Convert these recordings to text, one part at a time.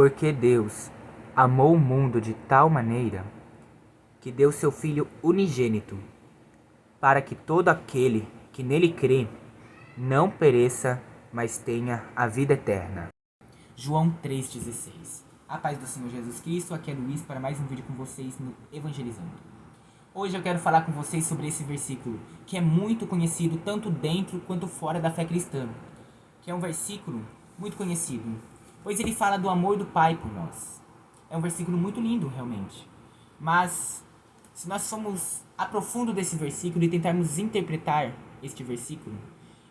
Porque Deus amou o mundo de tal maneira que deu seu Filho unigênito, para que todo aquele que nele crê não pereça, mas tenha a vida eterna. João 3,16. A paz do Senhor Jesus Cristo, aqui é Luiz para mais um vídeo com vocês no Evangelizando. Hoje eu quero falar com vocês sobre esse versículo, que é muito conhecido tanto dentro quanto fora da fé cristã. Que é um versículo muito conhecido, pois ele fala do amor do Pai por nós. É um versículo muito lindo, realmente. Mas, se nós formos a profundo desse versículo e tentarmos interpretar este versículo,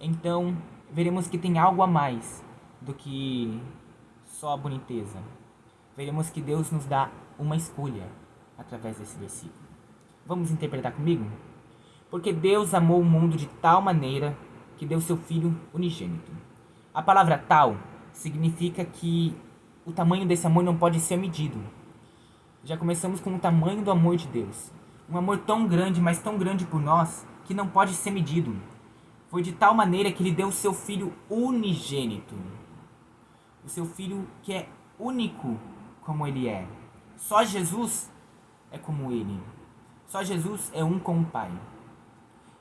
então veremos que tem algo a mais do que só a boniteza. Veremos que Deus nos dá uma escolha através desse versículo. Vamos interpretar comigo? Porque Deus amou o mundo de tal maneira que deu seu Filho unigênito. A palavra tal significa que o tamanho desse amor não pode ser medido. Já começamos com o tamanho do amor de Deus. Um amor tão grande, mas tão grande por nós, que não pode ser medido. Foi de tal maneira que ele deu o seu Filho unigênito. O seu Filho que é único como ele é. Só Jesus é como ele. Só Jesus é um com o Pai.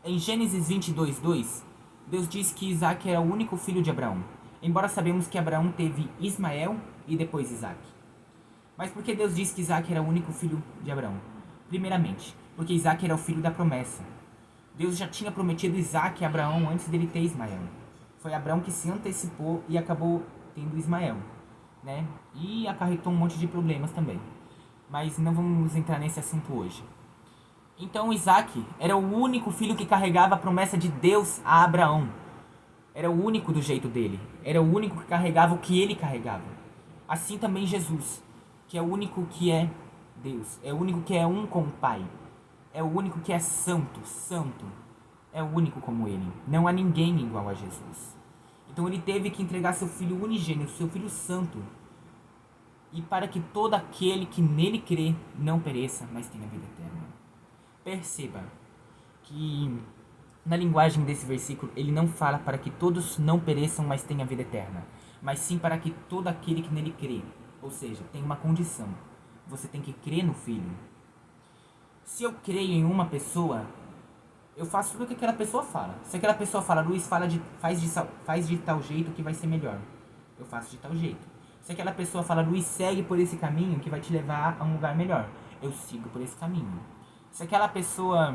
Em Gênesis 22:2, Deus diz que Isaac era o único filho de Abraão. Embora sabemos que Abraão teve Ismael e depois Isaac. Mas por que Deus disse que Isaac era o único filho de Abraão? Primeiramente, porque Isaac era o filho da promessa. Deus já tinha prometido Isaac a Abraão antes dele ter Ismael. Foi Abraão que se antecipou e acabou tendo Ismael, né? E acarretou um monte de problemas também. Mas não vamos entrar nesse assunto hoje. Então Isaac era o único filho que carregava a promessa de Deus a Abraão. Era o único do jeito dele. Era o único que carregava o que ele carregava. Assim também Jesus, que é o único que é Deus. É o único que é um com o Pai. É o único que é santo. É o único como ele. Não há ninguém igual a Jesus. Então ele teve que entregar seu Filho unigênito, seu Filho santo. E para que todo aquele que nele crê não pereça, mas tenha vida eterna. Perceba que na linguagem desse versículo ele não fala para que todos não pereçam, mas tenha vida eterna, mas sim para que todo aquele que nele crê. Ou seja, tem uma condição. Você tem que crer no Filho. Se eu creio em uma pessoa, eu faço tudo o que aquela pessoa fala. Se aquela pessoa fala, Luiz, faz de tal jeito que vai ser melhor, eu faço de tal jeito. Se aquela pessoa fala, Luiz, segue por esse caminho que vai te levar a um lugar melhor, eu sigo por esse caminho. Se aquela pessoa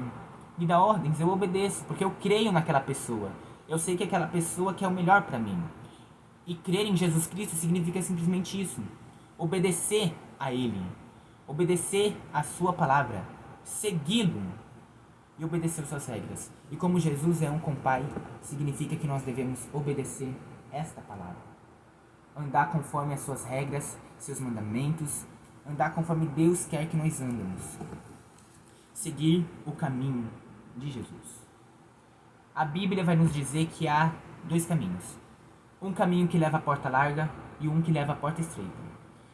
me dá ordens, eu obedeço, porque eu creio naquela pessoa. Eu sei que aquela pessoa quer o melhor para mim. E crer em Jesus Cristo significa simplesmente isso. Obedecer a Ele. Obedecer a sua palavra. Segui-lo. E obedecer as suas regras. E como Jesus é um com o Pai, significa que nós devemos obedecer esta palavra. Andar conforme as suas regras, seus mandamentos. Andar conforme Deus quer que nós andemos. Seguir o caminho de Jesus. A Bíblia vai nos dizer que há dois caminhos. Um caminho que leva à porta larga e um que leva à porta estreita.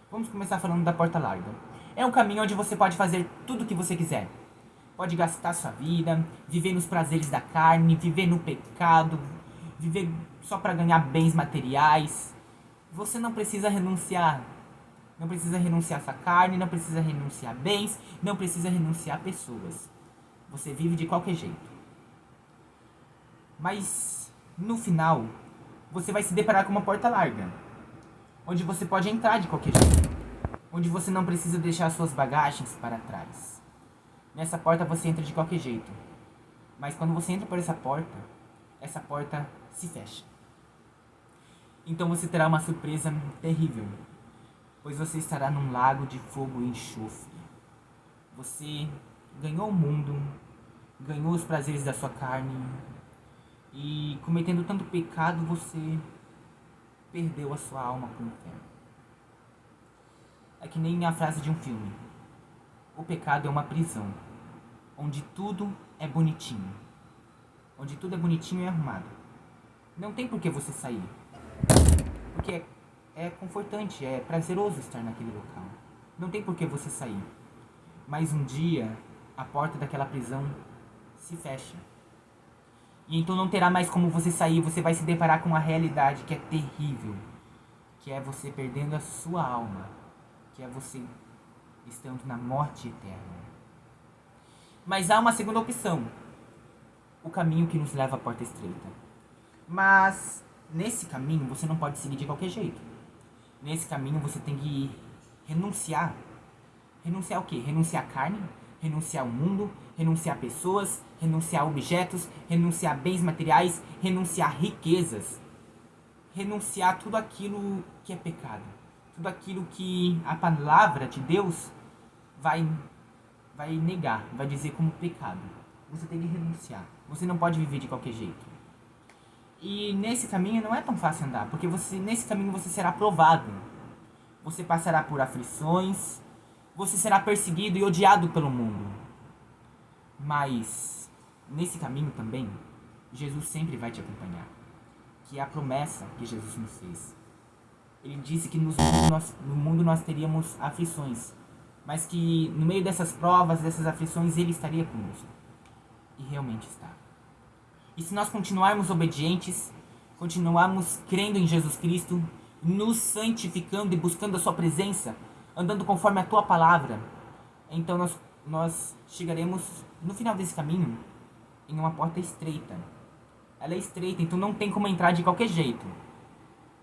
Vamos começar falando da porta larga. É um caminho onde você pode fazer tudo o que você quiser. Pode gastar sua vida, viver nos prazeres da carne, viver no pecado, viver só para ganhar bens materiais. Você não precisa renunciar. Não precisa renunciar a sua carne, não precisa renunciar a bens, não precisa renunciar a pessoas. Você vive de qualquer jeito. Mas, no final, você vai se deparar com uma porta larga, onde você pode entrar de qualquer jeito. Onde você não precisa deixar suas bagagens para trás. Nessa porta você entra de qualquer jeito. Mas quando você entra por essa porta se fecha. Então você terá uma surpresa terrível. Pois você estará num lago de fogo e enxofre. Você ganhou o mundo, ganhou os prazeres da sua carne, e cometendo tanto pecado, você perdeu a sua alma para o inferno. É que nem a frase de um filme. O pecado é uma prisão, onde tudo é bonitinho. Onde tudo é bonitinho e arrumado. Não tem por que você sair. Porque é confortante, é prazeroso estar naquele local. Não tem por que você sair. Mas um dia, a porta daquela prisão se fecha. E então não terá mais como você sair. Você vai se deparar com uma realidade que é terrível. que é você perdendo a sua alma, que é você estando na morte eterna. Mas há uma segunda opção, o caminho que nos leva à porta estreita. Mas nesse caminho você não pode seguir de qualquer jeito. Nesse caminho você tem que renunciar. Renunciar o quê? Renunciar à carne, renunciar ao mundo, renunciar a pessoas, renunciar a objetos, renunciar a bens materiais, renunciar a riquezas. Renunciar a tudo aquilo que é pecado. Tudo aquilo que a palavra de Deus vai negar, vai dizer como pecado. Você tem que renunciar. Você não pode viver de qualquer jeito. E nesse caminho não é tão fácil andar, porque nesse caminho você será provado. Você passará por aflições, você será perseguido e odiado pelo mundo. Mas nesse caminho também, Jesus sempre vai te acompanhar. Que é a promessa que Jesus nos fez. Ele disse que no mundo nós teríamos aflições, mas que no meio dessas provas, dessas aflições, Ele estaria conosco. E realmente está. E se nós continuarmos obedientes, continuarmos crendo em Jesus Cristo, nos santificando e buscando a sua presença, andando conforme a tua palavra, então nós chegaremos no final desse caminho em uma porta estreita. Ela é estreita, então não tem como entrar de qualquer jeito.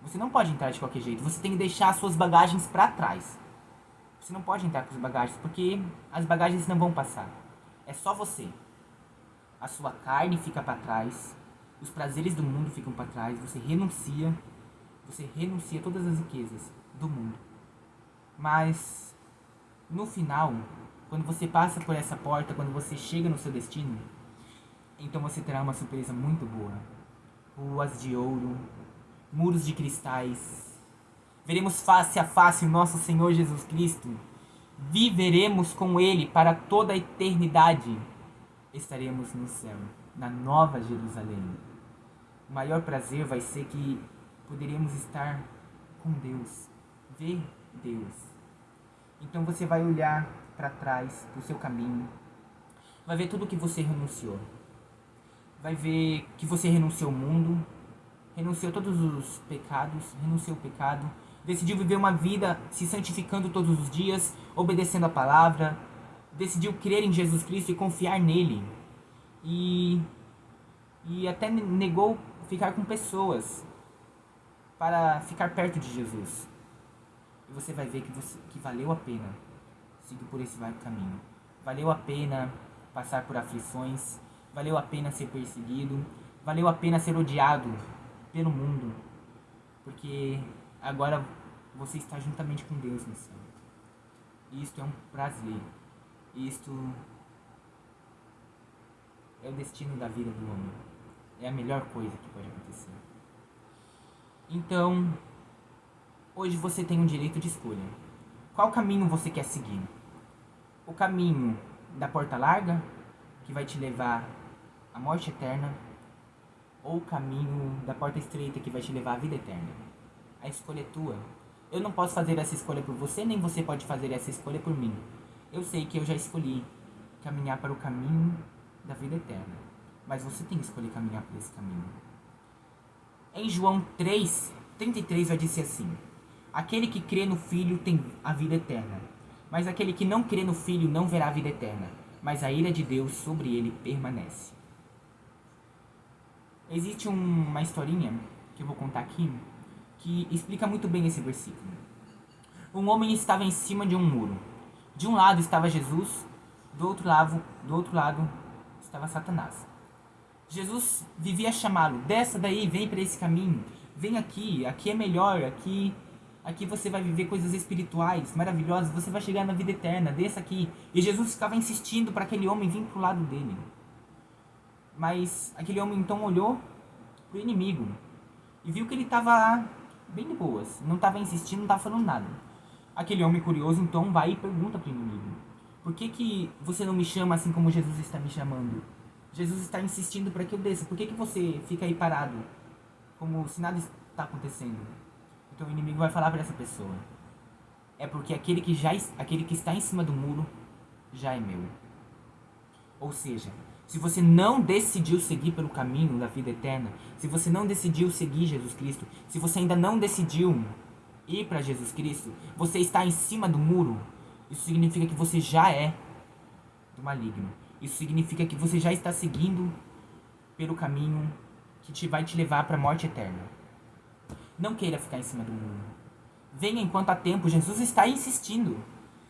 Você não pode entrar de qualquer jeito. Você tem que deixar as suas bagagens para trás. Você não pode entrar com as bagagens, porque as bagagens não vão passar. É só você. A sua carne fica para trás. Os prazeres do mundo ficam para trás. Você renuncia a todas as riquezas do mundo. Mas no final, quando você passa por essa porta, quando você chega no seu destino, então você terá uma surpresa muito boa. Ruas de ouro, muros de cristais. Veremos face a face o nosso Senhor Jesus Cristo. Viveremos com Ele para toda a eternidade. Estaremos no céu, na Nova Jerusalém. O maior prazer vai ser que poderemos estar com Deus, ver Deus. Então você vai olhar para trás, para o seu caminho, vai ver tudo que você renunciou. Vai ver que você renunciou ao mundo, renunciou a todos os pecados, renunciou ao pecado, decidiu viver uma vida se santificando todos os dias, obedecendo a palavra, decidiu crer em Jesus Cristo e confiar nele. E até negou ficar com pessoas para ficar perto de Jesus. E você vai ver que valeu a pena seguir por esse caminho. Valeu a pena passar por aflições, valeu a pena ser perseguido, valeu a pena ser odiado pelo mundo, porque agora você está juntamente com Deus no céu. E isto é um prazer. Isto é o destino da vida do homem. É a melhor coisa que pode acontecer. Então, hoje você tem um direito de escolha. Qual caminho você quer seguir? O caminho da porta larga, que vai te levar à morte eterna, ou o caminho da porta estreita, que vai te levar à vida eterna? A escolha é tua. Eu não posso fazer essa escolha por você, nem você pode fazer essa escolha por mim. Eu sei que eu já escolhi caminhar para o caminho da vida eterna, mas você tem que escolher caminhar por esse caminho. Em João 3:33 vai dizer assim: aquele que crê no Filho tem a vida eterna, mas aquele que não crê no Filho não verá a vida eterna, mas a ira de Deus sobre ele permanece. Existe uma historinha que eu vou contar aqui que explica muito bem esse versículo. Um homem estava em cima de um muro. De um lado estava Jesus, do outro lado estava Satanás. Jesus vivia a chamá-lo: desça daí, vem para esse caminho, vem aqui é melhor, aqui você vai viver coisas espirituais maravilhosas, você vai chegar na vida eterna, desça aqui. E Jesus ficava insistindo para aquele homem vir para o lado dele. Mas aquele homem então olhou para o inimigo e viu que ele estava bem de boas, não estava insistindo, não estava falando nada. Aquele homem curioso então vai e pergunta para o inimigo: por que você não me chama assim como Jesus está me chamando? Jesus está insistindo para que eu desça, por que você fica aí parado, como se nada está acontecendo? Então o inimigo vai falar para essa pessoa: é porque aquele que está em cima do muro já é meu. Ou seja, se você não decidiu seguir pelo caminho da vida eterna, se você não decidiu seguir Jesus Cristo, se você ainda não decidiu ir para Jesus Cristo, você está em cima do muro. Isso significa que você já é do maligno. Isso significa que você já está seguindo pelo caminho que vai te levar para a morte eterna. Não queira ficar em cima do muro. Venha enquanto há tempo. Jesus está insistindo.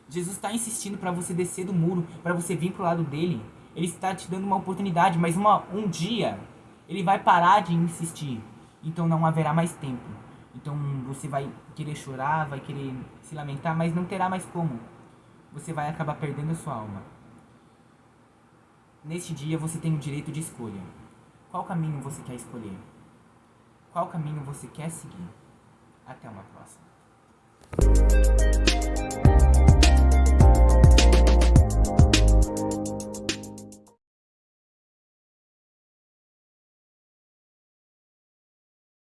Jesus está insistindo para você descer do muro, para você vir pro lado dele. Ele está te dando uma oportunidade, mas um dia ele vai parar de insistir. Então não haverá mais tempo. Então você vai querer chorar, vai querer se lamentar, mas não terá mais como. Você vai acabar perdendo a sua alma. Neste dia você tem o direito de escolha. Qual caminho você quer escolher? Qual caminho você quer seguir? Até uma próxima.